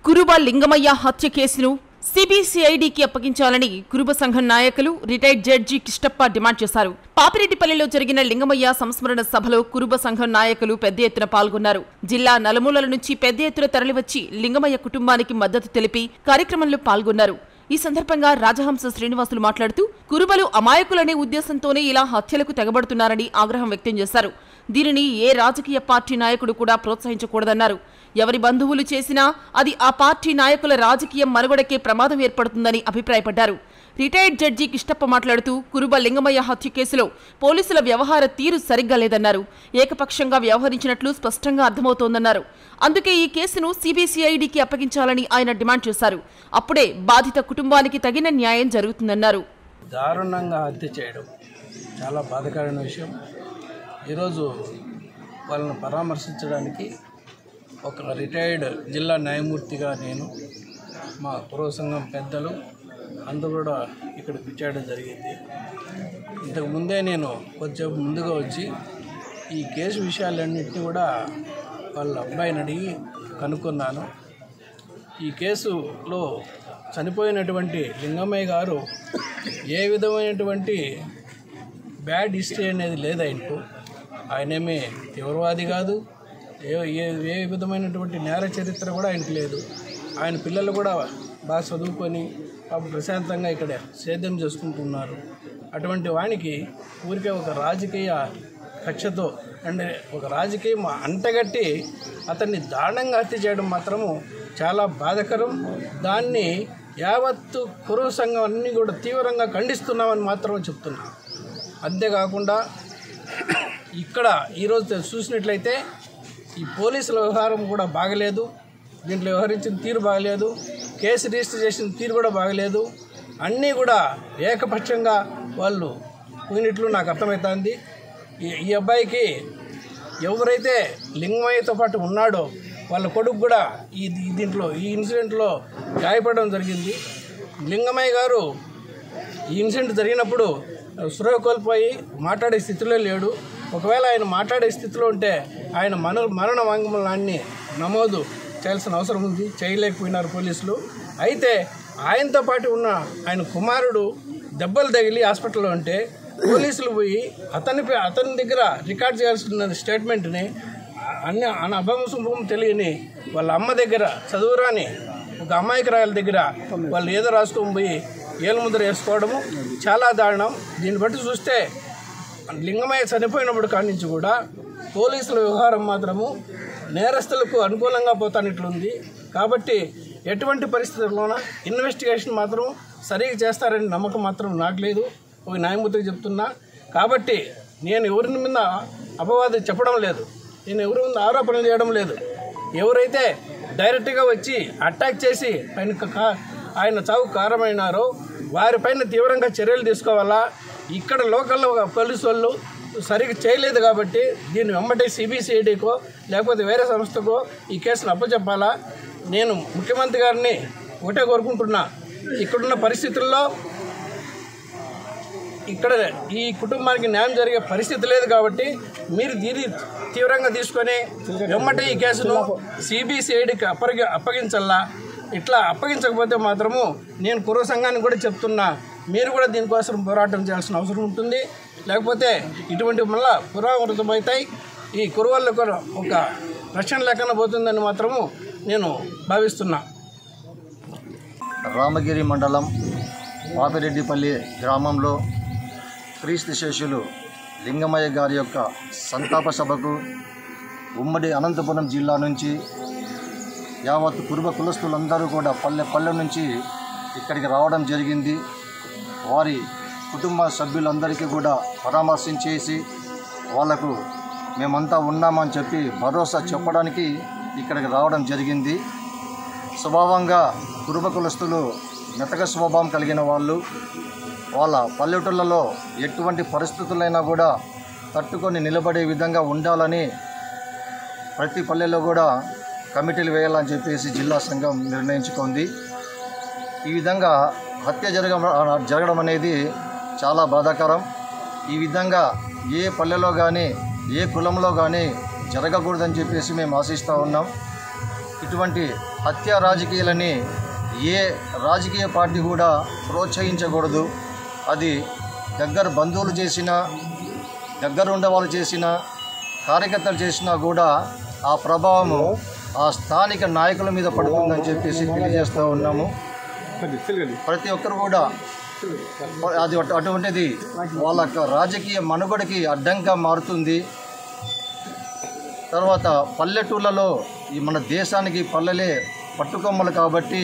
కురుబ లింగమయ్య హత్య కేసును సిబిసిఐడికి అప్పగించాలని కురుబ సంఘం నాయకులు రిటైర్డ్ జడ్జి కిష్టప్ప డిమాండ్ చేశారు. పాపిరెడ్డిపల్లిలో జరిగిన లింగమయ్య సంస్మరణ సభలో కురుబ సంఘం నాయకులు పెద్ద ఎత్తున పాల్గొన్నారు. జిల్లా నలుమూలల నుంచి పెద్ద ఎత్తున తరలివచ్చి లింగమయ్య కుటుంబానికి మద్దతు తెలిపి కార్యక్రమంలో పాల్గొన్నారు. ఈ సందర్భంగా రాజహంస శ్రీనివాసులు మాట్లాడుతూ కురుబలు అమాయకులనే ఉద్దేశంతోనే ఇలా హత్యలకు తెగబడుతున్నారని ఆగ్రహం వ్యక్తం చేశారు. దీనిని ఏ రాజకీయ పార్టీ నాయకుడు కూడా ప్రోత్సహించకూడదన్నారు. ఎవరి బంధువులు చేసినా అది ఆ పార్టీ నాయకుల రాజకీయ మనుగడకే ప్రమాదం ఏర్పడుతుందని అభిప్రాయపడ్డారు. రిటైర్డ్ జడ్జి కిష్టప్ప మాట్లాడుతూ కురుబ లింగమయ్య హత్య కేసులో పోలీసుల వ్యవహార తీరు సరిగ్గా లేదన్నారు. ఏకపక్షంగా వ్యవహరించినట్లు స్పష్టంగా అర్థమవుతోందన్నారు. అందుకే ఈ కేసును సిబిసిఐడికి అప్పగించాలని ఆయన డిమాండ్ చేశారు. అప్పుడే బాధిత కుటుంబానికి తగిన న్యాయం జరుగుతుందన్నారు. దారుణంగా హత్య చేయడం చాలా బాధాకరమైన విషయం. ఈరోజు వాళ్ళని పరామర్శించడానికి ఒక రిటైర్డ్ జిల్లా న్యాయమూర్తిగా నేను, మా కురుబ సంఘం పెద్దలు అందరూ కూడా ఇక్కడికి విచ్చేయడం జరిగింది. ఇంతకు ముందే నేను కొంచెం ముందుగా వచ్చి ఈ కేసు విషయాలన్నింటినీ కూడా వాళ్ళ అబ్బాయిని అడిగి కనుక్కున్నాను. ఈ కేసులో చనిపోయినటువంటి లింగమయ్య గారు ఏ విధమైనటువంటి బ్యాడ్ హిస్టరీ అనేది లేదు. ఆయనేమీ తీవ్రవాది కాదు, ఏ విధమైనటువంటి నేర చరిత్ర కూడా ఆయనకు లేదు. ఆయన పిల్లలు కూడా బాగా చదువుకొని ప్రశాంతంగా ఇక్కడ సేద్యం చేసుకుంటున్నారు. అటువంటి వానికి ఊరికే ఒక రాజకీయ కక్షతో అంటే ఒక రాజకీయం అంటగట్టి అతన్ని దారుణంగా హత్య చేయడం మాత్రము చాలా బాధాకరం. దాన్ని యావత్తు కురుబ సంఘం అన్నీ కూడా తీవ్రంగా ఖండిస్తున్నామని మాత్రం చెప్తున్నాం. అంతేకాకుండా ఇక్కడ ఈరోజు చూసినట్లయితే ఈ పోలీసుల వ్యవహారం కూడా బాగలేదు. దీంట్లో వ్యవహరించిన తీరు బాగలేదు. కేసు రిజిస్టర్ చేసిన తీరు కూడా బాగలేదు. అన్నీ కూడా ఏకపక్షంగా వాళ్ళు పోయినట్లు నాకు అర్థమవుతుంది. ఈ అబ్బాయికి ఎవరైతే లింగమయ్యతో పాటు ఉన్నాడో వాళ్ళ కొడుకు కూడా ఈ ఇన్సిడెంట్లో గాయపడడం జరిగింది. లింగమయ్య గారు ఈ ఇన్సిడెంట్ జరిగినప్పుడు స్పృహ కోల్పోయి మాట్లాడే స్థితిలో లేడు. ఒకవేళ ఆయన మాట్లాడే స్థితిలో ఉంటే ఆయన మరణ వాంగ్మూలాన్ని నమోదు చేయాల్సిన అవసరం ఉంది. చేయలేకపోయినారు పోలీసులు. అయితే ఆయనతో పాటు ఉన్న ఆయన కుమారుడు దెబ్బలు తగిలి హాస్పిటల్లో ఉంటే పోలీసులు పోయి అతని దగ్గర రికార్డ్ చేయాల్సిన స్టేట్మెంట్ని అన్ని అభంశుభం తెలియని వాళ్ళ అమ్మ దగ్గర చదువురాని ఒక అమాయకురాయల దగ్గర వాళ్ళు ఏదో రాసుకొని పోయి ఏలుముద్ర వేసుకోవడము చాలా దారుణం. దీన్ని బట్టి చూస్తే లింగమయ్య చనిపోయినప్పుడు కాడి నుంచి కూడా పోలీసుల వ్యవహారం మాత్రము నేరస్తులకు అనుకూలంగా పోతానిట్లుంది. కాబట్టి ఎటువంటి పరిస్థితుల్లోన ఇన్వెస్టిగేషన్ మాత్రం సరిగ్గా చేస్తారని నమ్మకం మాత్రం నాకు లేదు. ఒక న్యాయమూర్తికి చెప్తున్నా. కాబట్టి నేను ఎవరి మీద అపవాదం చెప్పడం లేదు, నేను ఎవరి మీద ఆరోపణలు చేయడం లేదు. ఎవరైతే డైరెక్ట్గా వచ్చి అటాక్ చేసి ఆయన చావుకు కారణమైనారో వారిపైన తీవ్రంగా చర్యలు తీసుకోవాలా. ఇక్కడ లోకల్లో పోలీసు వాళ్ళు సరిగ్గా చేయలేదు కాబట్టి దీన్ని వెంబడి సిబిసిఐడికో లేకపోతే వేరే సంస్థకో ఈ కేసును అప్పచెప్పాలా. నేను ముఖ్యమంత్రి గారిని ఒకటే కోరుకుంటున్నా, ఇక్కడున్న పరిస్థితుల్లో ఇక్కడ ఈ కుటుంబానికి న్యాయం జరిగే పరిస్థితి లేదు కాబట్టి మీరు దీన్ని తీవ్రంగా తీసుకొని వెంబడి ఈ కేసును సిబిసిఐడికి అప్పగించాలా. ఇట్లా అప్పగించకపోతే మాత్రము నేను కురుబ సంఘానికి కూడా చెప్తున్నా, మీరు కూడా దీనికోసం పోరాటం చేయాల్సిన అవసరం ఉంటుంది. లేకపోతే ఇటువంటి మళ్ళా పునరావృతమవుతాయి. ఈ కురుబలకు ఒక రక్షణ లేకుండా పోతుందని మాత్రము నేను భావిస్తున్నా. రామగిరి మండలం పాపిరెడ్డిపల్లి గ్రామంలో క్రీస్తు శేషులు లింగమయ్య గారి యొక్క సంతాప సభకు ఉమ్మడి అనంతపురం జిల్లా నుంచి యావత్ కురుబ కులస్తులందరూ కూడా పల్లె నుంచి ఇక్కడికి రావడం జరిగింది. వారి కుటుంబ సభ్యులందరికీ కూడా పరామర్శించేసి వాళ్లకు మేమంతా ఉన్నామని చెప్పి భరోసా చెప్పడానికి ఇక్కడికి రావడం జరిగింది. స్వభావంగా కురుబ కులస్తులు మెతక స్వభావం కలిగిన వాళ్ళు. వాళ్ళ పల్లెటూళ్ళలో ఎటువంటి పరిస్థితులైనా కూడా తట్టుకొని నిలబడే విధంగా ఉండాలని ప్రతి పల్లెలో కూడా కమిటీలు వేయాలని చెప్పేసి జిల్లా సంఘం నిర్ణయించుకుంది. ఈ విధంగా హత్య జరగడం అనేది చాలా బాధాకరం. ఈ విధంగా ఏ పల్లెలో కానీ ఏ కులంలో కానీ జరగకూడదని చెప్పేసి మేము ఆశిస్తూ ఉన్నాం. ఇటువంటి హత్యా రాజకీయాలని ఏ రాజకీయ పార్టీ కూడా ప్రోత్సహించకూడదు. అది దగ్గర బంధువులు చేసినా, దగ్గర ఉండే వాళ్ళు చేసినా, కార్యకర్తలు చేసినా కూడా ఆ ప్రభావము ఆ స్థానిక నాయకుల మీద పడుతుందని చెప్పేసి తెలియజేస్తూ ఉన్నాము. ప్రతి ఒక్కరు కూడా అది అటువంటిది వాళ్ళ రాజకీయ మనుగడకి అడ్డంగా మారుతుంది. తర్వాత పల్లెటూళ్ళలో ఈ మన దేశానికి పల్లెలే పట్టుకొమ్మలు కాబట్టి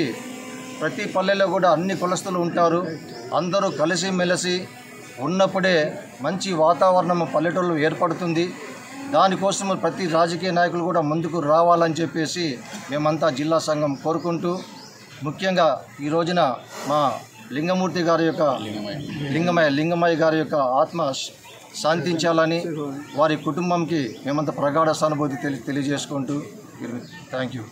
ప్రతి పల్లెలో కూడా అన్ని కులస్తులు ఉంటారు. అందరూ కలిసిమెలిసి ఉన్నప్పుడే మంచి వాతావరణం పల్లెటూళ్ళలో ఏర్పడుతుంది. దానికోసం ప్రతి రాజకీయ నాయకులు కూడా ముందుకు రావాలని చెప్పేసి మేమంతా జిల్లా సంఘం కోరుకుంటూ, ముఖ్యంగా ఈ రోజున మా లింగమూర్తి గారి యొక్క లింగమయ్య గారి యొక్క ఆత్మ శాంతించాలని వారి కుటుంబంకి మేమంతా ప్రగాఢ సానుభూతి తెలియజేసుకుంటూ థ్యాంక్ యూ.